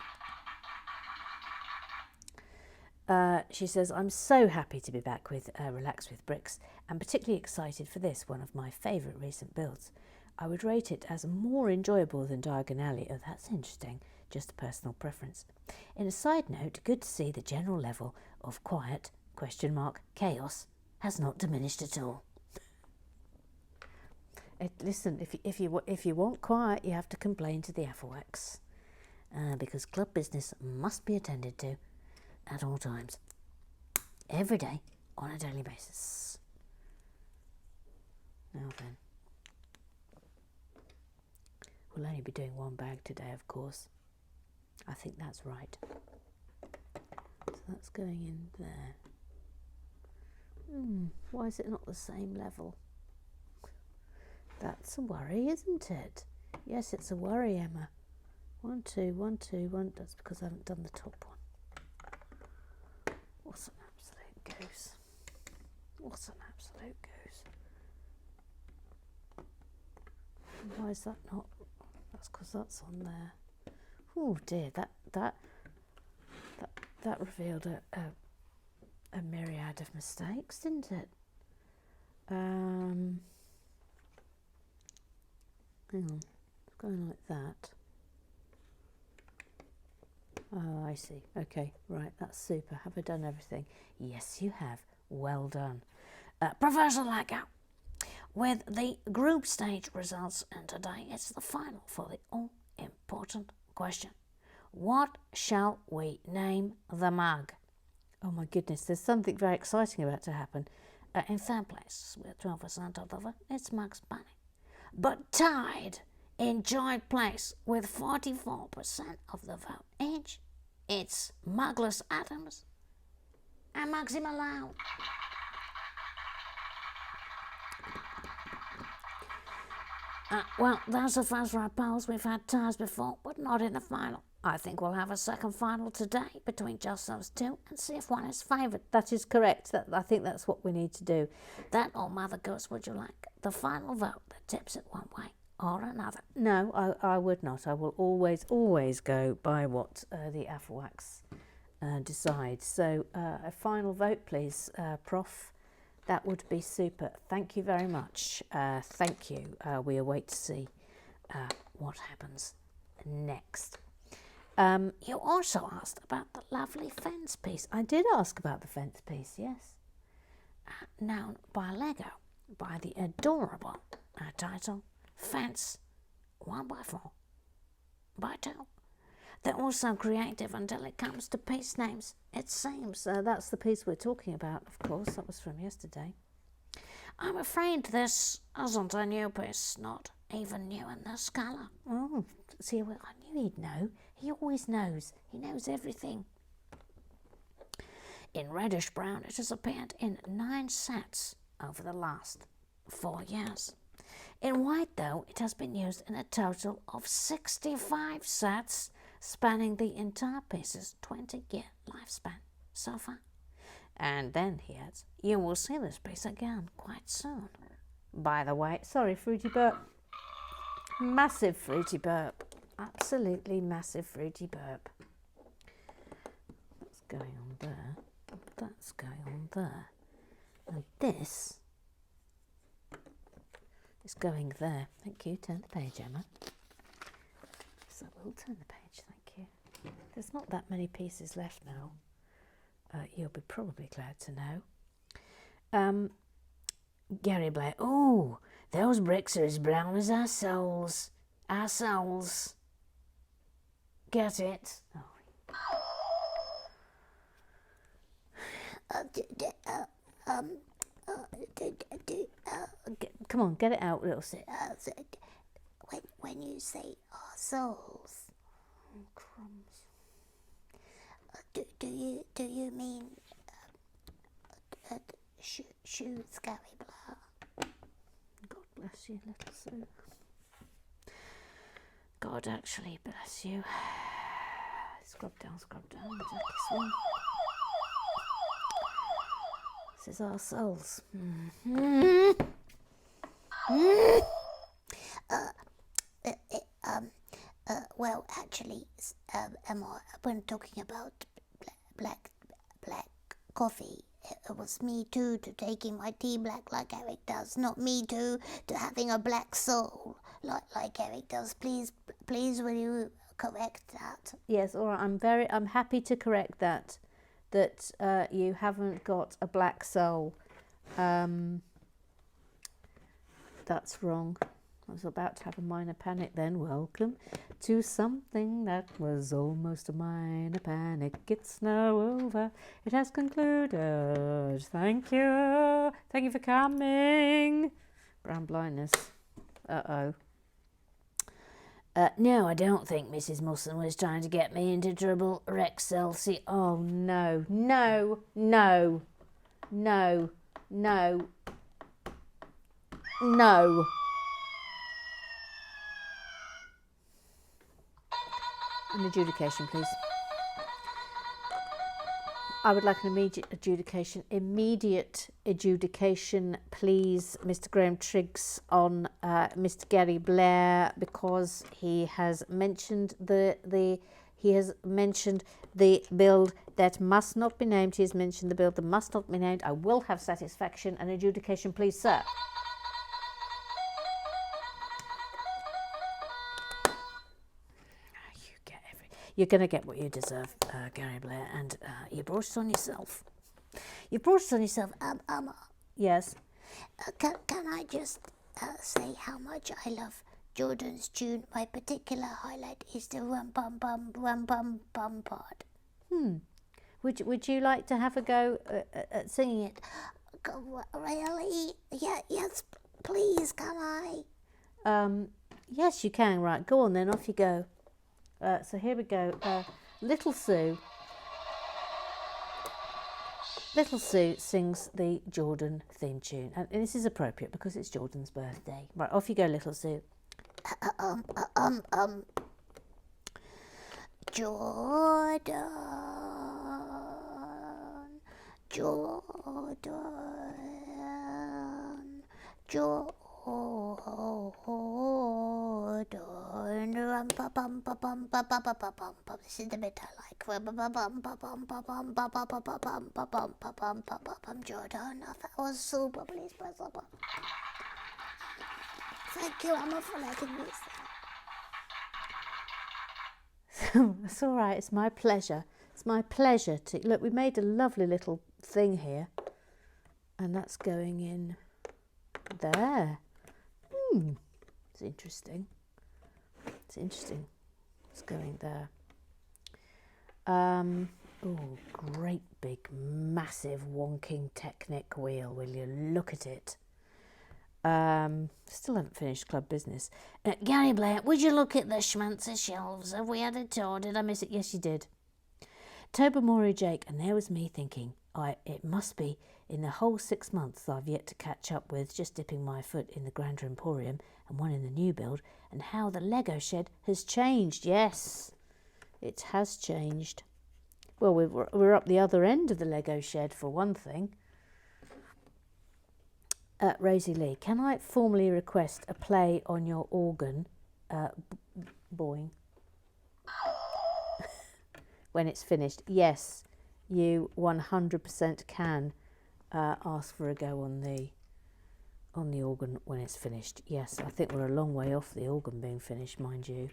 while. She says, I'm so happy to be back with Relax with Bricks and particularly excited for this, one of my favourite recent builds. I would rate it as more enjoyable than Diagon Alley. Oh, that's interesting. Just a personal preference. In a side note, good to see the general level of quiet, chaos has not diminished at all. Listen, if you want quiet, you have to complain to the AFOLs. Because club business must be attended to at all times, every day, on a daily basis. Now then. We'll only be doing one bag today, of course. I think that's right. So that's going in there. Why is it not the same level? That's a worry, isn't it? Yes, it's a worry, Emma. 1, 2, 1, 2, 1. That's because I haven't done the top one. What an absolute goose. What an absolute goose. Why is that not? That's because that's on there. Oh dear, that revealed a myriad of mistakes, didn't it? Hang on, it's going like that. Oh, I see. Okay, right, that's super. Have I done everything? Yes, you have. Well done. Professor Lackow, with the group stage results in today, it's the final for the all-important question. What shall we name the mug? Oh my goodness, there's something very exciting about to happen. In third place, with 12% of the vote, it's Mugs Bunny. But tied in joint place with 44% of the vote each, it's Muggless Adams and Mugsy Malone. Well, that's the first for our polls. We've had ties before, but not in the final. I think we'll have a second final today between just those two and see if one is favoured. That is correct. I think that's what we need to do. That or Mother Goose, would you like the final vote that tips it one way or another? No, I would not. I will always go by what the AFOLs decide. So a final vote, please, Prof. That would be super. Thank you very much. Thank you. We await to see what happens next. You also asked about the lovely fence piece. I did ask about the fence piece, yes. Known by Lego by the adorable title Fence 1x4x2. They're also creative until it comes to piece names, it seems. That's the piece we're talking about, of course. That was from yesterday. I'm afraid this isn't a new piece, not even new in this colour. Oh, see, well, I knew he'd know. He always knows. He knows everything. In reddish brown, it has appeared in 9 sets over the last 4 years. In white, though, it has been used in a total of 65 sets, spanning the entire piece's 20-year lifespan so far. And then, he adds, you will see this piece again quite soon. By the way, sorry, fruity burp. Massive fruity burp. Absolutely massive fruity burp. That's going on there. That's going on there. And this is going there. Thank you. Turn the page, Emma. So we'll turn the page, thank you. There's not that many pieces left now. You'll be probably glad to know. Gary Blair. Oh, those bricks are as brown as our souls. Our souls. Get it? Oh. Come on, get it out, little sis. When you say our souls, oh, crumbs. Do you mean shoes, Gary Blair? God bless you, little Sue. God actually bless you. Scrub down, Jackie Swing. This is our souls. Well, actually, Emma, when talking about black coffee, it was me too to taking my tea black like Eric does, not me too to having a black soul like Eric does. Please, will you correct that? Yes, all right. I'm happy to correct that you haven't got a black soul. That's wrong. I was about to have a minor panic then. Welcome to something that was almost a minor panic. It's now over. It has concluded. Thank you. Thank you for coming. Brown blindness. Uh-oh. No, I don't think Mrs. Musson was trying to get me into trouble, Rex Celsi. Oh, no, no, no, no, no, no. An adjudication, please. I would like an immediate adjudication. Immediate adjudication, please, Mr. Graham Triggs, on Mr. Gary Blair, because he has mentioned the build that must not be named. He has mentioned the build that must not be named. I will have satisfaction. An adjudication, please, sir. You're going to get what you deserve, Gary Blair, and you brought it on yourself. You brought it on yourself. Yes. Can I just say how much I love Jordan's tune? My particular highlight is the rum bum part. Would you like to have a go at singing it? Really? Yeah. Yes. Please. Can I? Yes, you can. Right. Go on then. Off you go. So here we go. Little Sue sings the Jordan theme tune, and this is appropriate because it's Jordan's birthday. Right, off you go, Little Sue. Jordan. This is the bit I like. Jordan, that was super. Please press up. Thank you, Emma, for letting me sing. It's all right. It's my pleasure. It's my pleasure to look. We made a lovely little thing here, and that's going in there. It's interesting. It's going there. Oh, great big massive wonking Technic wheel. Will you look at it? Still haven't finished club business. Gary Blair, would you look at the schmancer shelves? Have we had a tour? Did I miss it? Yes, you did. Tobermory Jake, and there was me thinking, it must be in the whole 6 months I've yet to catch up with, just dipping my foot in the Grand Emporium and one in the new build, and how the Lego shed has changed. Yes, it has changed. Well, we're up the other end of the Lego shed for one thing. Rosie Lee, can I formally request a play on your organ, boing, when it's finished? Yes, you 100% can ask for a go on the organ when it's finished. Yes, I think we're a long way off the organ being finished, mind you.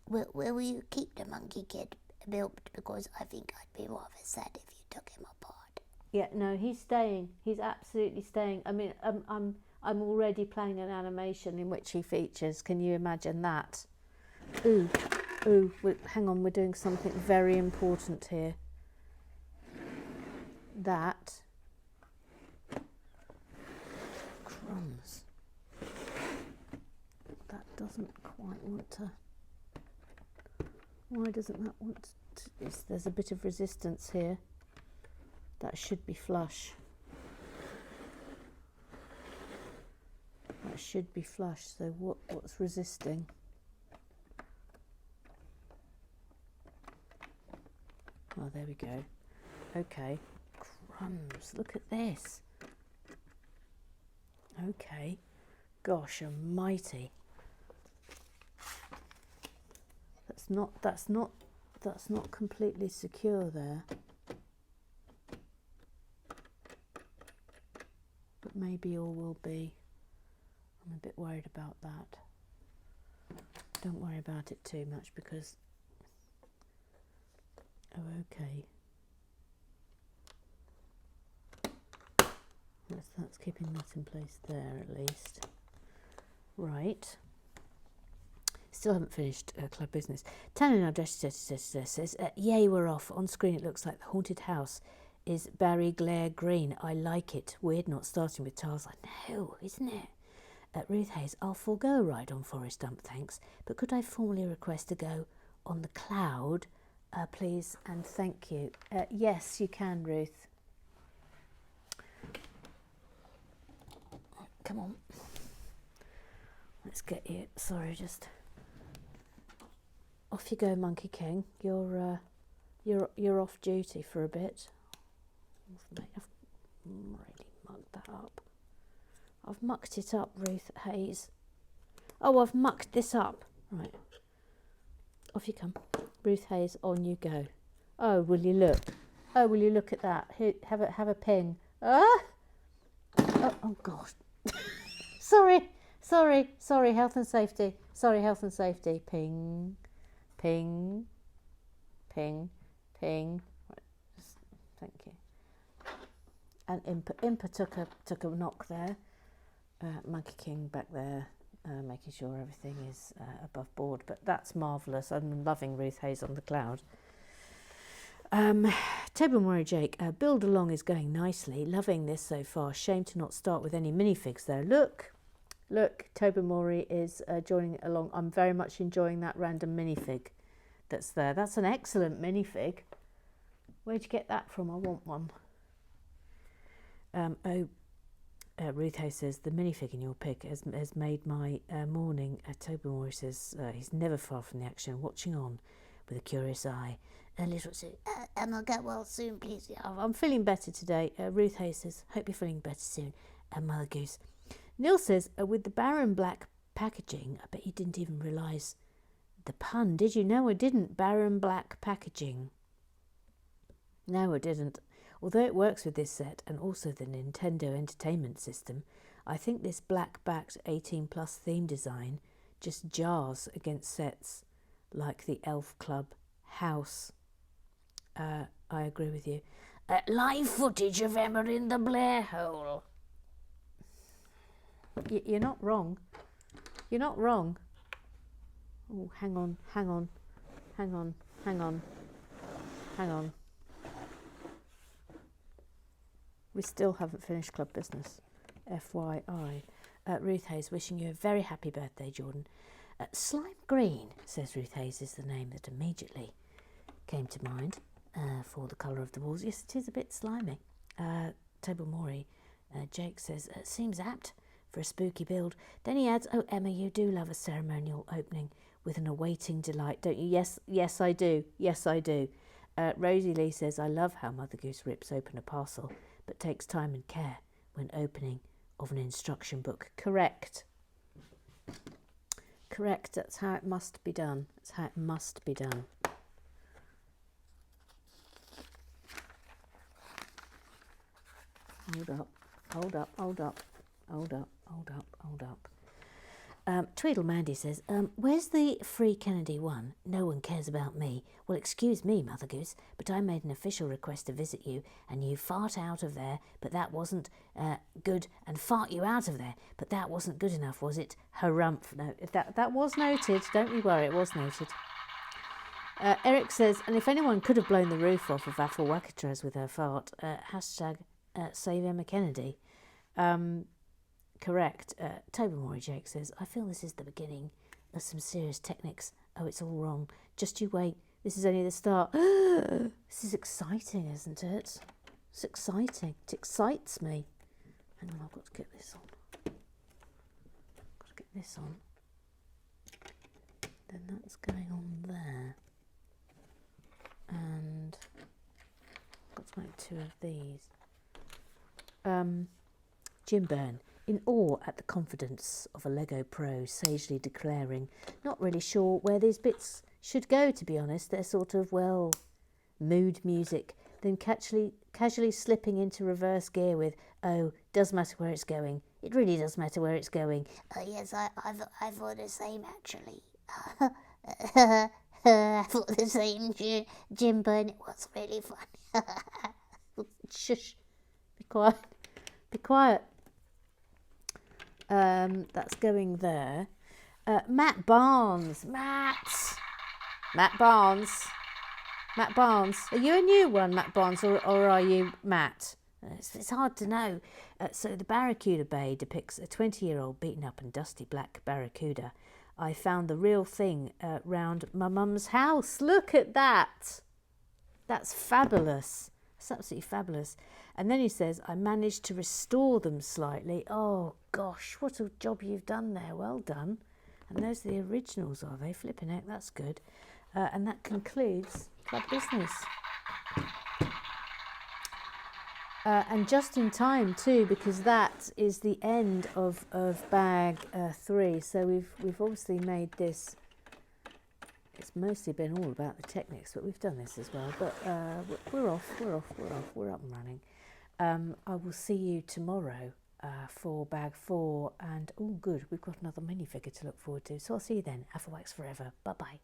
Will you keep the monkey kid built? Because I think I'd be rather sad if you took him apart. Yeah, no, he's staying. He's absolutely staying. I mean, I'm already planning an animation in which he features. Can you imagine that? Ooh, hang on, we're doing something very important here. That. Crumbs. That doesn't quite want to. Why doesn't that want to? There's a bit of resistance here. That should be flush. That should be flush. So what's resisting? Oh, there we go. Okay. Crumbs. Look at this. Okay. Gosh almighty. That's not completely secure there. But maybe all will be. I'm a bit worried about that. Don't worry about it too much because. Oh, okay. That's keeping that in place there at least. Right. Still haven't finished club business. Tanner now says, yay, we're off. On screen it looks like the haunted house is Barry Glare Green. I like it. Weird not starting with tiles. I know, isn't it? Ruth Hayes, I'll forego a ride on Forest Dump, thanks. But could I formally request to go on the Cloud, please, and thank you. Yes, you can, Ruth. Come on. Let's get you. Sorry, just off you go, Monkey King. You're off duty for a bit. I've really mucked that up. I've mucked it up, Ruth Hayes. Oh, I've mucked this up. Right. Off you come. Ruth Hayes, on you go. Oh, will you look? Oh, will you look at that? Here, have a ping. Ah! Oh God. Sorry, health and safety. Sorry, health and safety. Ping, ping, ping, ping. Right. Thank you. And Impa took a knock there. Monkey King back there, making sure everything is above board. But that's marvellous. I'm loving Ruth Hayes on the Cloud. Tobermory Jake, Build Along is going nicely. Loving this so far. Shame to not start with any minifigs there. Look, Tobermory is joining along. I'm very much enjoying that random minifig that's there. That's an excellent minifig. Where'd you get that from? I want one. Ruth Hayes says, the minifig in your pic has made my morning. Tobermory says, he's never far from the action, watching on with a curious eye. Little Sue, I'll get well soon, please. I'm feeling better today. Ruth Hayes says, hope you're feeling better soon. Mother Goose. Neil says, with the Barron Black packaging, I bet you didn't even realise the pun, did you? No, I didn't. Barron Black packaging. No, I didn't. Although it works with this set and also the Nintendo Entertainment System, I think this black-backed 18-plus theme design just jars against sets like the Elf Club House. I agree with you. Live footage of Emma in the Blair hole. You're not wrong. You're not wrong. Oh, hang on. We still haven't finished club business. FYI. Ruth Hayes, wishing you a very happy birthday, Jordan. Slime Green, says Ruth Hayes, is the name that immediately came to mind for the colour of the walls. Yes, it is a bit slimy. Tobermory, Jake says, seems apt for a spooky build. Then he adds, oh, Emma, you do love a ceremonial opening with an awaiting delight, don't you? Yes, I do. Yes, I do. Rosie Lee says, I love how Mother Goose rips open a parcel, but takes time and care when opening of an instruction book. Correct. That's how it must be done. That's how it must be done. Hold up. Tweedle Mandy says, where's the Free Kennedy one? No one cares about me. Well, excuse me, Mother Goose, but I made an official request to visit you, and you fart out of there, but that wasn't good, and fart you out of there, but that wasn't good enough, was it? Harumph. No, that was noted. Don't you worry, it was noted. Eric says, and if anyone could have blown the roof off of Athol Wackatras with her fart, hashtag save Emma Kennedy. Correct. Tobermory Jake says, I feel this is the beginning of some serious techniques. Oh, it's all wrong. Just you wait. This is only the start. This is exciting, isn't it? It's exciting. It excites me. Hang on, I've got to get this on. Then that's going on there. And I've got to make 2 of these. Jim Byrne, in awe at the confidence of a Lego pro, sagely declaring, not really sure where these bits should go, to be honest. They're sort of, well, mood music. Then casually slipping into reverse gear with, oh, does matter where it's going. It really does matter where it's going. Yes, I thought the same, actually. I thought the same, Jim Byrne. It was really fun. Shush. Be quiet. That's going there. Matt Barnes. Matt Barnes. Matt Barnes. Are you a new one, Matt Barnes, or are you Matt? It's hard to know. So the Barracuda Bay depicts a 20-year-old beaten up and dusty black barracuda. I found the real thing round my mum's house. Look at that. That's fabulous. It's absolutely fabulous. And then he says, I managed to restore them slightly. Oh, gosh, what a job you've done there. Well done. And those are the originals, are they? Flipping heck, that's good. And that concludes Club Business. And just in time too, because that is the end of bag 3. So we've obviously made this. It's mostly been all about the techniques, but we've done this as well. But we're off. We're up and running. I will see you tomorrow for bag 4. And oh, good, we've got another minifigure to look forward to. So I'll see you then. AFOLs forever. Bye bye.